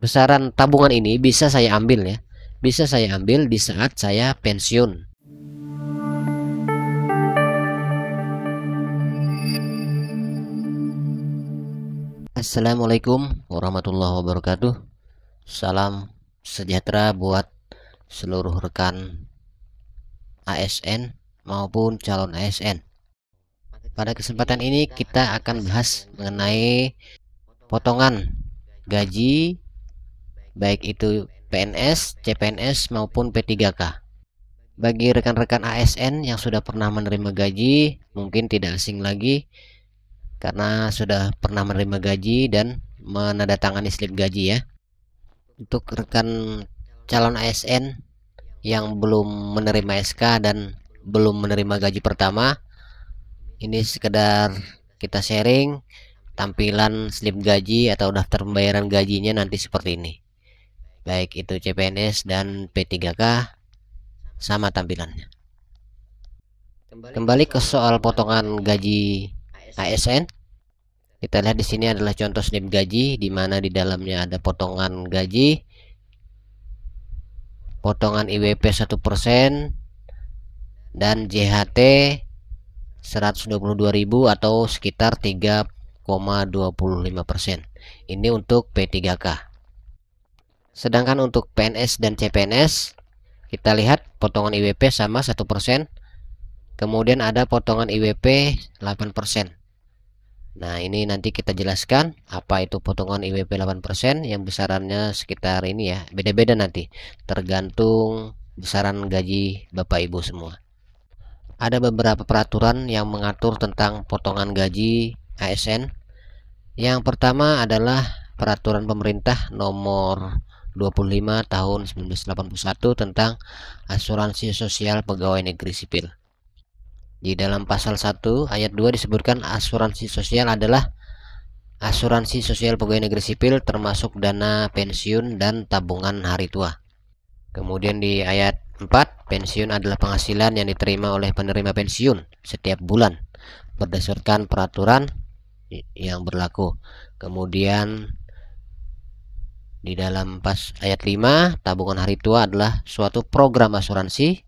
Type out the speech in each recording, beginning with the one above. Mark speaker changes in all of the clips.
Speaker 1: besaran tabungan ini bisa saya ambil ya. Bisa saya ambil di saat saya pensiun. Assalamualaikum warahmatullahi wabarakatuh. Salam sejahtera buat seluruh rekan ASN maupun calon ASN. Pada kesempatan ini kita akan bahas mengenai potongan gaji baik itu PNS, CPNS maupun P3K. Bagi rekan-rekan ASN yang sudah pernah menerima gaji, mungkin tidak asing lagi karena sudah pernah menerima gaji dan menandatangani slip gaji ya. Untuk rekan calon ASN yang belum menerima SK dan belum menerima gaji pertama, ini sekedar kita sharing tampilan slip gaji atau daftar pembayaran gajinya nanti seperti ini. Baik itu CPNS dan P3K sama tampilannya. Kembali ke soal potongan gaji ASN. Kita lihat di sini adalah contoh slip gaji di mana di dalamnya ada potongan gaji, potongan IWP 1% dan JHT 122.000 atau sekitar 3,25%. Ini untuk P3K. Sedangkan untuk PNS dan CPNS kita lihat potongan IWP sama 1%. Kemudian ada potongan IWP 8%. Nah, ini nanti kita jelaskan apa itu potongan IWP 8% yang besarannya sekitar ini ya. Beda-beda nanti tergantung besaran gaji Bapak Ibu semua. Ada beberapa peraturan yang mengatur tentang potongan gaji ASN. Yang pertama adalah peraturan pemerintah nomor 25 tahun 1981 tentang asuransi sosial pegawai negeri sipil. Di dalam pasal 1 ayat 2 disebutkan asuransi sosial adalah asuransi sosial pegawai negeri sipil termasuk dana pensiun dan tabungan hari tua. Kemudian di ayat 4, pensiun adalah penghasilan yang diterima oleh penerima pensiun setiap bulan berdasarkan peraturan yang berlaku. Kemudian di dalam ayat 5, tabungan hari tua adalah suatu program asuransi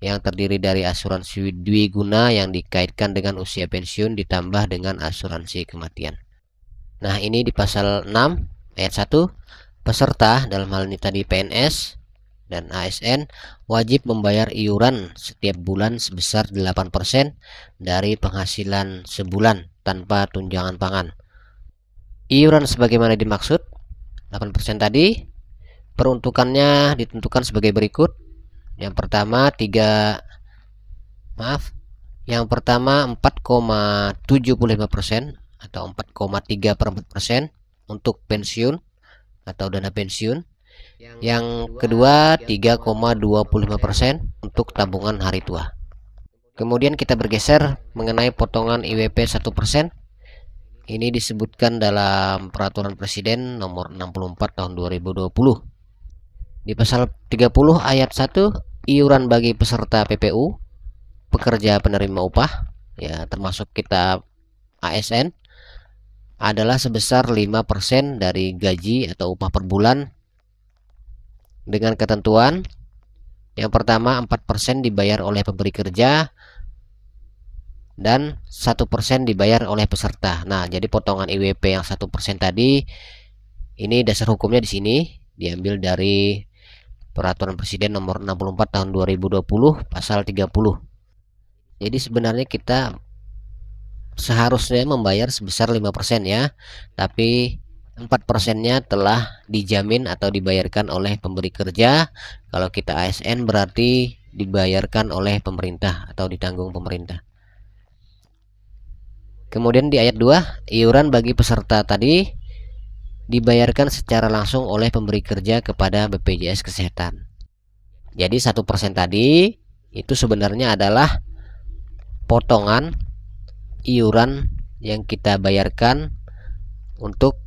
Speaker 1: yang terdiri dari asuransi dwiguna yang dikaitkan dengan usia pensiun ditambah dengan asuransi kematian. Nah, ini di pasal 6 ayat 1, peserta dalam hal ini tadi PNS dan ASN wajib membayar iuran setiap bulan sebesar 8% dari penghasilan sebulan tanpa tunjangan pangan. Iuran sebagaimana dimaksud 8% tadi peruntukannya ditentukan sebagai berikut. Yang pertama 4,75% atau 4,3% untuk pensiun atau dana pensiun. Yang kedua 3,25% untuk tabungan hari tua. Kemudian kita bergeser mengenai potongan IWP 1%. Ini disebutkan dalam peraturan presiden nomor 64 tahun 2020. Di pasal 30 ayat 1, iuran bagi peserta PPU, pekerja penerima upah ya termasuk kita ASN, adalah sebesar 5% dari gaji atau upah per bulan dengan ketentuan yang pertama 4% dibayar oleh pemberi kerja dan 1% dibayar oleh peserta. Nah, jadi potongan IWP yang 1% tadi ini dasar hukumnya di sini diambil dari peraturan presiden nomor 64 tahun 2020 pasal 30. Jadi sebenarnya kita seharusnya membayar sebesar 5% ya, tapi 4%-nya telah dijamin atau dibayarkan oleh pemberi kerja. Kalau kita ASN berarti dibayarkan oleh pemerintah atau ditanggung pemerintah. Kemudian di ayat 2, iuran bagi peserta tadi dibayarkan secara langsung oleh pemberi kerja kepada BPJS Kesehatan. Jadi 1% tadi itu sebenarnya adalah potongan iuran yang kita bayarkan untuk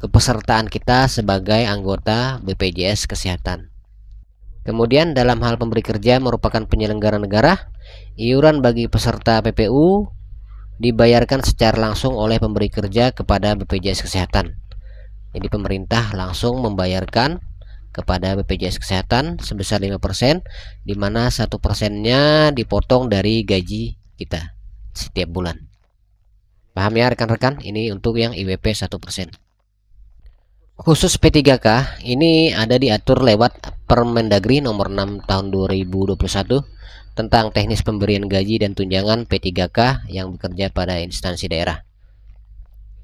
Speaker 1: kepesertaan kita sebagai anggota BPJS Kesehatan. Kemudian dalam hal pemberi kerja merupakan penyelenggara negara, iuran bagi peserta PPU dibayarkan secara langsung oleh pemberi kerja kepada BPJS Kesehatan. Jadi pemerintah langsung membayarkan kepada BPJS Kesehatan sebesar 5%, di mana 1%-nya dipotong dari gaji kita setiap bulan. Paham ya rekan-rekan? Ini untuk yang IWP 1%. Khusus P3K ini ada diatur lewat Permendagri nomor 6 tahun 2021 tentang teknis pemberian gaji dan tunjangan P3K yang bekerja pada instansi daerah.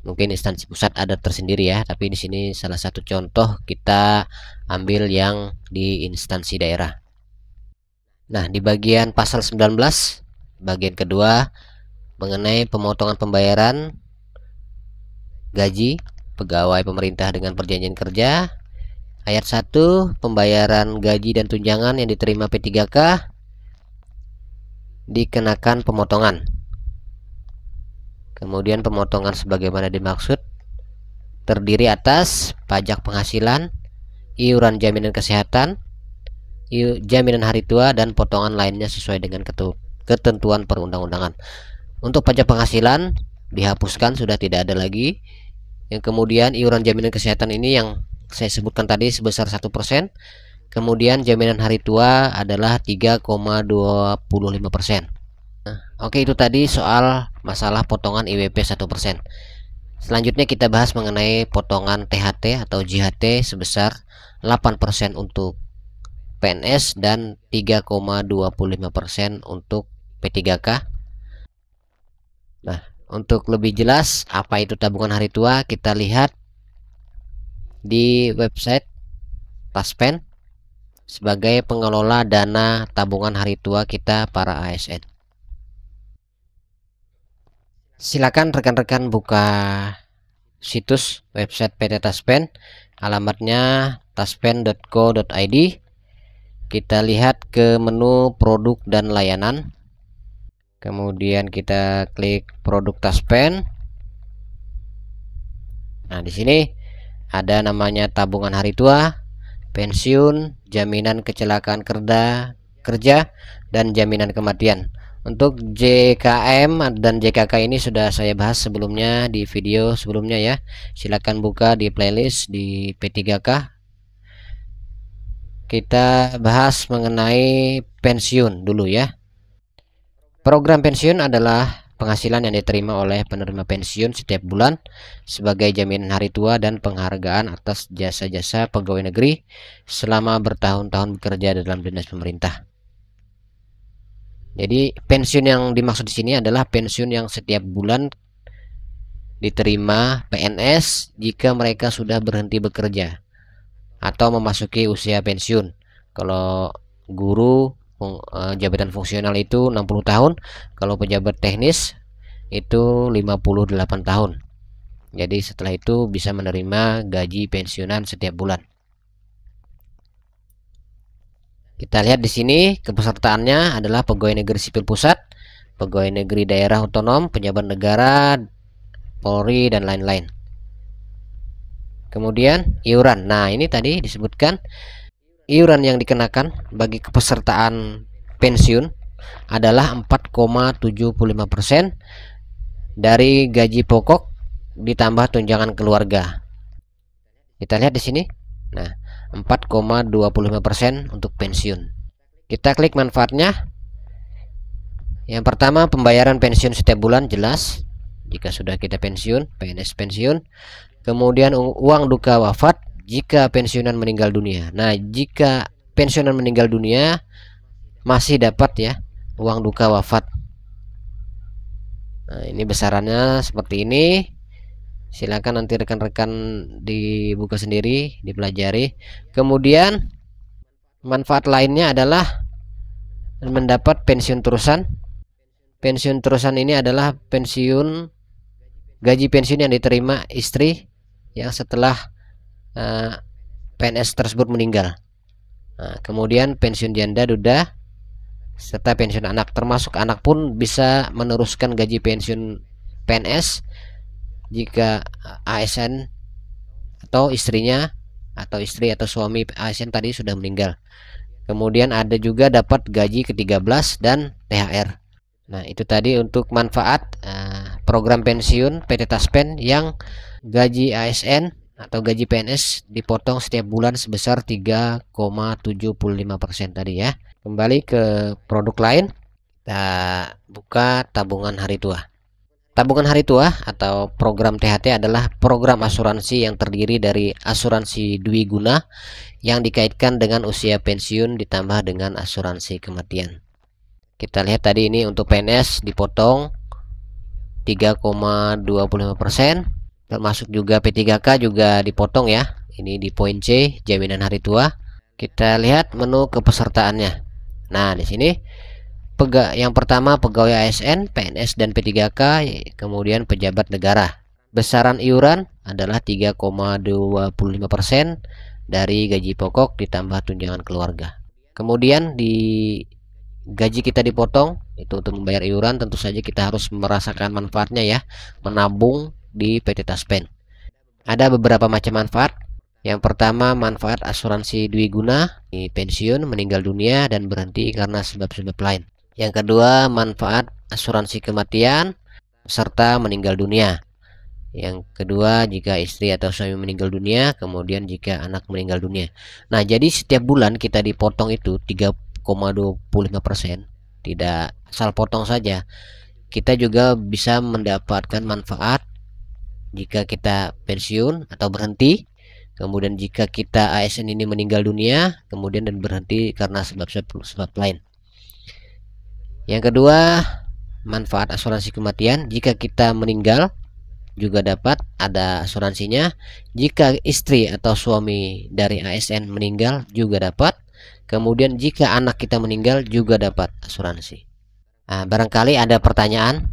Speaker 1: Mungkin instansi pusat ada tersendiri ya, tapi di sini salah satu contoh kita ambil yang di instansi daerah. Nah, di bagian pasal 19 bagian kedua mengenai pemotongan pembayaran gaji pegawai pemerintah dengan perjanjian kerja, ayat 1, pembayaran gaji dan tunjangan yang diterima P3K dikenakan pemotongan. Kemudian pemotongan sebagaimana dimaksud terdiri atas pajak penghasilan, iuran jaminan kesehatan, jaminan hari tua, dan potongan lainnya sesuai dengan ketentuan perundang-undangan. Untuk pajak penghasilan dihapuskan, sudah tidak ada lagi. Yang kemudian iuran jaminan kesehatan ini yang saya sebutkan tadi sebesar 1%. Kemudian jaminan hari tua adalah 3,25%. Oke, itu tadi soal masalah potongan IWP 1%. Selanjutnya kita bahas mengenai potongan THT atau JHT sebesar 8% untuk PNS dan 3,25% untuk P3K. Nah, untuk lebih jelas apa itu tabungan hari tua, kita lihat di website Taspen sebagai pengelola dana tabungan hari tua kita para ASN. Silakan rekan-rekan buka situs website PT Taspen, alamatnya taspen.co.id. Kita lihat ke menu produk dan layanan, kemudian kita klik produk Taspen. Nah, di sini ada namanya tabungan hari tua, pensiun, jaminan kecelakaan kerja, dan jaminan kematian. Untuk JKM dan JKK ini sudah saya bahas sebelumnya di video sebelumnya ya. Silakan buka di playlist di P3K. Kita bahas mengenai pensiun dulu ya. Program pensiun adalah penghasilan yang diterima oleh penerima pensiun setiap bulan sebagai jaminan hari tua dan penghargaan atas jasa-jasa pegawai negeri selama bertahun-tahun bekerja dalam dinas pemerintah. Jadi pensiun yang dimaksud di sini adalah pensiun yang setiap bulan diterima PNS jika mereka sudah berhenti bekerja atau memasuki usia pensiun. Kalau guru jabatan fungsional itu 60 tahun, kalau pejabat teknis itu 58 tahun. Jadi setelah itu bisa menerima gaji pensiunan setiap bulan. Kita lihat di sini kepesertaannya adalah pegawai negeri sipil pusat, pegawai negeri daerah otonom, pejabat negara, Polri, dan lain-lain. Kemudian iuran. Nah, ini tadi disebutkan iuran yang dikenakan bagi kepesertaan pensiun adalah 4,75% dari gaji pokok ditambah tunjangan keluarga. Kita lihat di sini. Nah, 4,25% untuk pensiun. Kita klik manfaatnya. Yang pertama, pembayaran pensiun setiap bulan jelas jika sudah kita pensiun, PNS pensiun. Kemudian uang duka wafat jika pensiunan meninggal dunia. Nah, jika pensiunan meninggal dunia masih dapat ya uang duka wafat. Nah, ini besarannya seperti ini. Silakan nanti rekan-rekan dibuka sendiri, dipelajari. Kemudian manfaat lainnya adalah mendapat pensiun terusan. Pensiun terusan ini adalah gaji pensiun yang diterima istri yang setelah PNS tersebut meninggal. Nah, kemudian pensiun janda duda serta pensiun anak, termasuk anak pun bisa meneruskan gaji pensiun PNS jika ASN atau istrinya atau istri atau suami ASN tadi sudah meninggal. Kemudian ada juga dapat gaji ke-13 dan THR. Nah, itu tadi untuk manfaat program pensiun PT Taspen yang gaji ASN atau gaji PNS dipotong setiap bulan sebesar 3,75% tadi ya. Kembali ke produk lain, kita buka tabungan hari tua. Tabungan hari tua atau program THT adalah program asuransi yang terdiri dari asuransi dwiguna yang dikaitkan dengan usia pensiun ditambah dengan asuransi kematian. Kita lihat tadi ini untuk PNS dipotong 3,25%, termasuk juga P3K juga dipotong ya. Ini di poin C, jaminan hari tua. Kita lihat menu kepesertaannya. Nah, di sini yang pertama pegawai ASN, PNS dan P3K, kemudian pejabat negara. Besaran iuran adalah 3,25% dari gaji pokok ditambah tunjangan keluarga. Kemudian di gaji kita dipotong itu untuk membayar iuran, tentu saja kita harus merasakan manfaatnya ya, menabung di PT Taspen. Ada beberapa macam manfaat. Yang pertama, manfaat asuransi dwiguna, pensiun, meninggal dunia dan berhenti karena sebab-sebab lain. Yang kedua, manfaat asuransi kematian serta meninggal dunia. Yang kedua, jika istri atau suami meninggal dunia, kemudian jika anak meninggal dunia. Nah, jadi setiap bulan kita dipotong itu 3,25%. Tidak asal potong saja. Kita juga bisa mendapatkan manfaat jika kita pensiun atau berhenti. Kemudian jika kita ASN ini meninggal dunia, kemudian dan berhenti karena sebab lain. Yang kedua, manfaat asuransi kematian. Jika kita meninggal juga dapat, ada asuransinya. Jika istri atau suami dari ASN meninggal juga dapat. Kemudian jika anak kita meninggal juga dapat asuransi. Nah, barangkali ada pertanyaan.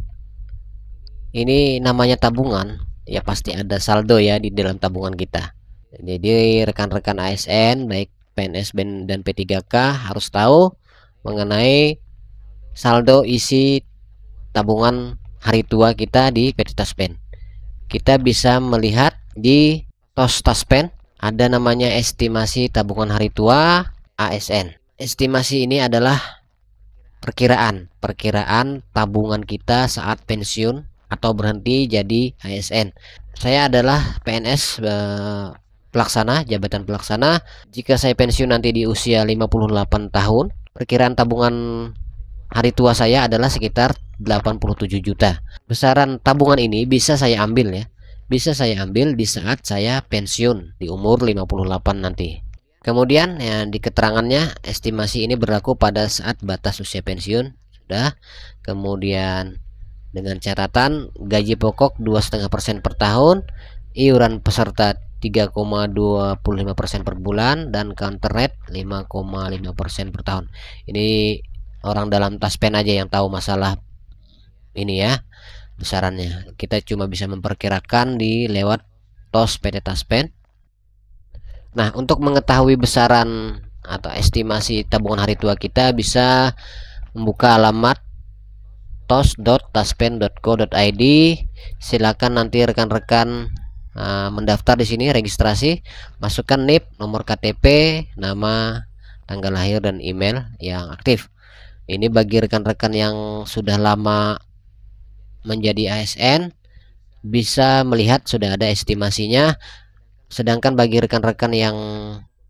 Speaker 1: Ini namanya tabungan, ya pasti ada saldo ya di dalam tabungan kita. Jadi rekan-rekan ASN baik PNS dan P3K harus tahu mengenai saldo isi tabungan hari tua kita di PT Taspen. Kita bisa melihat di TOS Taspen ada namanya estimasi tabungan hari tua ASN. Estimasi ini adalah perkiraan tabungan kita saat pensiun atau berhenti jadi ASN. Saya adalah PNS pelaksana, jabatan pelaksana. Jika saya pensiun nanti di usia 58 tahun, perkiraan tabungan hari tua saya adalah sekitar 87 juta. Besaran tabungan ini bisa saya ambil ya. Bisa saya ambil di saat saya pensiun di umur 58 nanti. Kemudian ya, di keterangannya estimasi ini berlaku pada saat batas usia pensiun sudah. Kemudian dengan catatan gaji pokok 2,5% per tahun, iuran peserta 3,25% per bulan, dan counter rate 5,5% per tahun. Ini orang dalam Taspen aja yang tahu masalah ini ya, besarannya. Kita cuma bisa memperkirakan di lewat TOS PT Taspen. Nah, untuk mengetahui besaran atau estimasi tabungan hari tua kita bisa membuka alamat tos.taspen.co.id. Silakan nanti rekan-rekan mendaftar di sini, registrasi, masukkan NIP, nomor KTP, nama, tanggal lahir dan email yang aktif. Ini bagi rekan-rekan yang sudah lama menjadi ASN bisa melihat sudah ada estimasinya. Sedangkan bagi rekan-rekan yang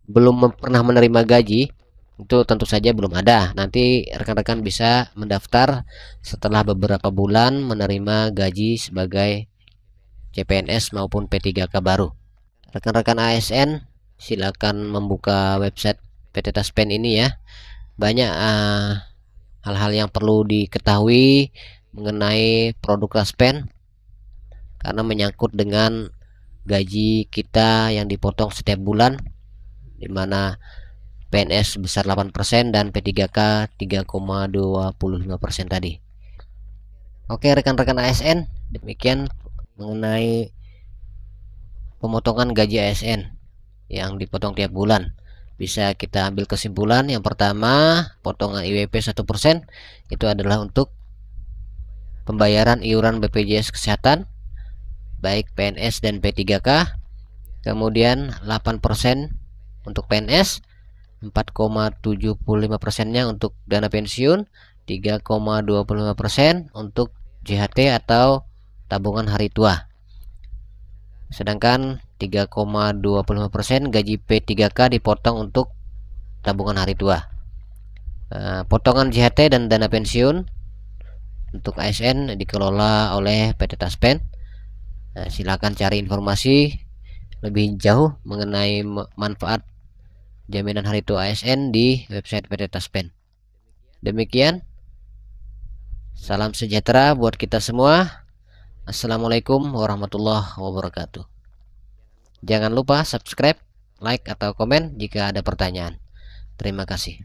Speaker 1: belum pernah menerima gaji, itu tentu saja belum ada. Nanti rekan-rekan bisa mendaftar setelah beberapa bulan menerima gaji sebagai CPNS maupun P3K baru. Rekan-rekan ASN silakan membuka website PT Taspen ini ya. Banyak hal-hal yang perlu diketahui mengenai produk Taspen karena menyangkut dengan gaji kita yang dipotong setiap bulan, dimana PNS sebesar 8% dan P3K 3,25% tadi. Oke rekan-rekan ASN, demikian mengenai pemotongan gaji ASN yang dipotong tiap bulan. Bisa kita ambil kesimpulan. Yang pertama, potongan IWP 1% itu adalah untuk pembayaran iuran BPJS Kesehatan baik PNS dan P3K. Kemudian 8% untuk PNS, 4,75%-nya untuk dana pensiun, 3,25% untuk JHT atau tabungan hari tua. Sedangkan 3,25%, gaji P3K dipotong untuk tabungan hari tua. Potongan JHT dan dana pensiun untuk ASN dikelola oleh PT Taspen. Silakan cari informasi lebih jauh mengenai manfaat jaminan hari tua ASN di website PT Taspen. Demikian, salam sejahtera buat kita semua. Assalamualaikum warahmatullahi wabarakatuh. Jangan lupa subscribe, like, atau komen jika ada pertanyaan. Terima kasih.